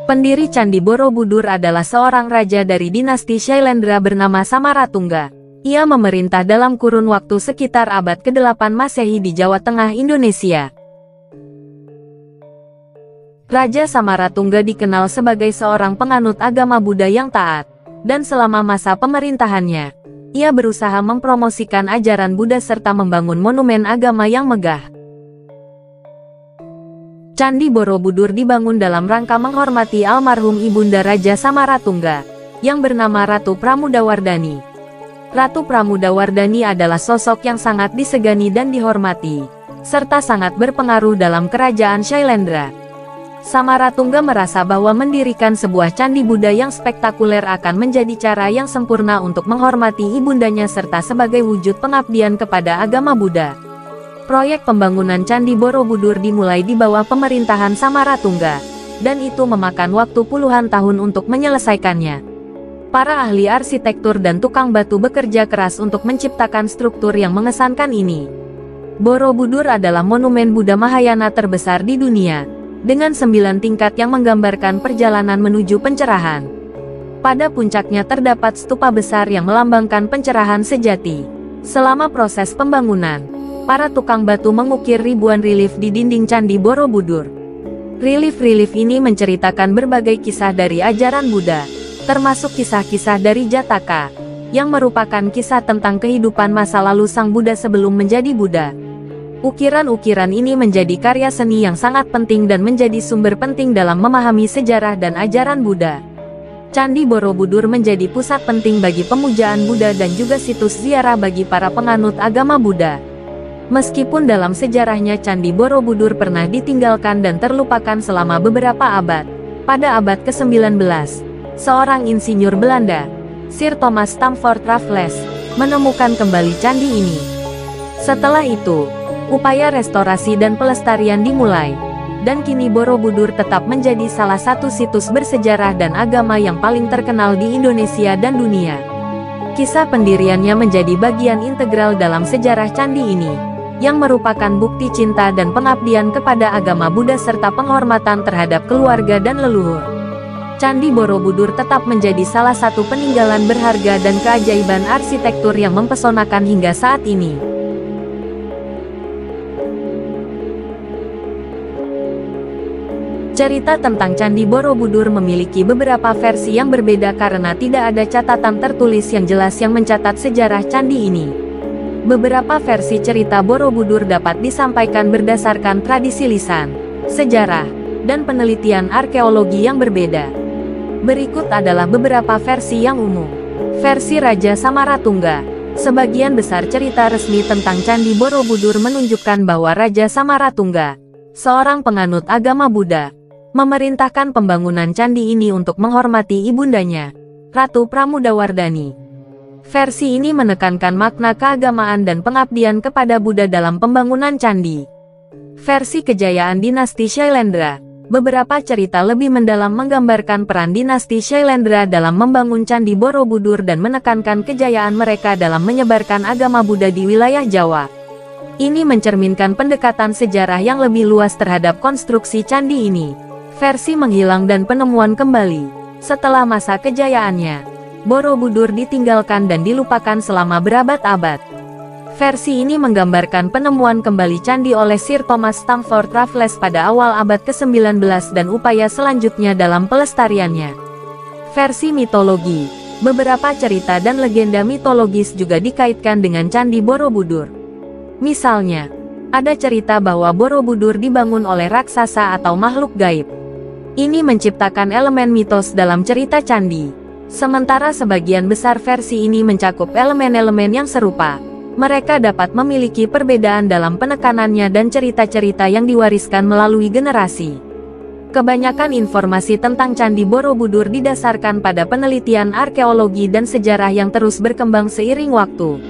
Pendiri Candi Borobudur adalah seorang raja dari dinasti Shailendra bernama Samaratungga. Ia memerintah dalam kurun waktu sekitar abad ke-8 Masehi di Jawa Tengah, Indonesia. Raja Samaratungga dikenal sebagai seorang penganut agama Buddha yang taat, dan selama masa pemerintahannya, ia berusaha mempromosikan ajaran Buddha serta membangun monumen agama yang megah. Candi Borobudur dibangun dalam rangka menghormati almarhum Ibunda Raja Samaratungga, yang bernama Ratu Pramudawardhani. Ratu Pramudawardhani adalah sosok yang sangat disegani dan dihormati, serta sangat berpengaruh dalam kerajaan Shailendra. Samaratungga merasa bahwa mendirikan sebuah candi Buddha yang spektakuler akan menjadi cara yang sempurna untuk menghormati ibundanya serta sebagai wujud pengabdian kepada agama Buddha. Proyek pembangunan Candi Borobudur dimulai di bawah pemerintahan Samaratungga, dan itu memakan waktu puluhan tahun untuk menyelesaikannya. Para ahli arsitektur dan tukang batu bekerja keras untuk menciptakan struktur yang mengesankan ini. Borobudur adalah monumen Buddha Mahayana terbesar di dunia, dengan 9 tingkat yang menggambarkan perjalanan menuju pencerahan. Pada puncaknya terdapat stupa besar yang melambangkan pencerahan sejati. Selama proses pembangunan, para tukang batu mengukir ribuan relief di dinding Candi Borobudur. Relief-relief ini menceritakan berbagai kisah dari ajaran Buddha, termasuk kisah-kisah dari Jataka, yang merupakan kisah tentang kehidupan masa lalu Sang Buddha sebelum menjadi Buddha. Ukiran-ukiran ini menjadi karya seni yang sangat penting dan menjadi sumber penting dalam memahami sejarah dan ajaran Buddha. Candi Borobudur menjadi pusat penting bagi pemujaan Buddha dan juga situs ziarah bagi para penganut agama Buddha. Meskipun dalam sejarahnya Candi Borobudur pernah ditinggalkan dan terlupakan selama beberapa abad, pada abad ke-19, seorang insinyur Belanda, Sir Thomas Stamford Raffles, menemukan kembali candi ini. Setelah itu, upaya restorasi dan pelestarian dimulai, dan kini Borobudur tetap menjadi salah satu situs bersejarah dan agama yang paling terkenal di Indonesia dan dunia. Kisah pendiriannya menjadi bagian integral dalam sejarah candi ini, yang merupakan bukti cinta dan pengabdian kepada agama Buddha serta penghormatan terhadap keluarga dan leluhur. Candi Borobudur tetap menjadi salah satu peninggalan berharga dan keajaiban arsitektur yang mempesonakan hingga saat ini. Cerita tentang Candi Borobudur memiliki beberapa versi yang berbeda karena tidak ada catatan tertulis yang jelas yang mencatat sejarah candi ini. Beberapa versi cerita Borobudur dapat disampaikan berdasarkan tradisi lisan, sejarah, dan penelitian arkeologi yang berbeda. Berikut adalah beberapa versi yang umum. Versi Raja Samaratungga. Sebagian besar cerita resmi tentang Candi Borobudur menunjukkan bahwa Raja Samaratungga, seorang penganut agama Buddha, memerintahkan pembangunan candi ini untuk menghormati ibundanya, Ratu Pramudawardhani. Versi ini menekankan makna keagamaan dan pengabdian kepada Buddha dalam pembangunan candi. Versi kejayaan dinasti Shailendra. Beberapa cerita lebih mendalam menggambarkan peran dinasti Shailendra dalam membangun Candi Borobudur dan menekankan kejayaan mereka dalam menyebarkan agama Buddha di wilayah Jawa. Ini mencerminkan pendekatan sejarah yang lebih luas terhadap konstruksi candi ini. Versi menghilang dan penemuan kembali. Setelah masa kejayaannya, Borobudur ditinggalkan dan dilupakan selama berabad-abad. Versi ini menggambarkan penemuan kembali candi oleh Sir Thomas Stamford Raffles pada awal abad ke-19 dan upaya selanjutnya dalam pelestariannya. Versi mitologi. Beberapa cerita dan legenda mitologis juga dikaitkan dengan Candi Borobudur. Misalnya, ada cerita bahwa Borobudur dibangun oleh raksasa atau makhluk gaib. Ini menciptakan elemen mitos dalam cerita candi. Sementara sebagian besar versi ini mencakup elemen-elemen yang serupa. Mereka dapat memiliki perbedaan dalam penekanannya dan cerita-cerita yang diwariskan melalui generasi. Kebanyakan informasi tentang Candi Borobudur didasarkan pada penelitian arkeologi dan sejarah yang terus berkembang seiring waktu.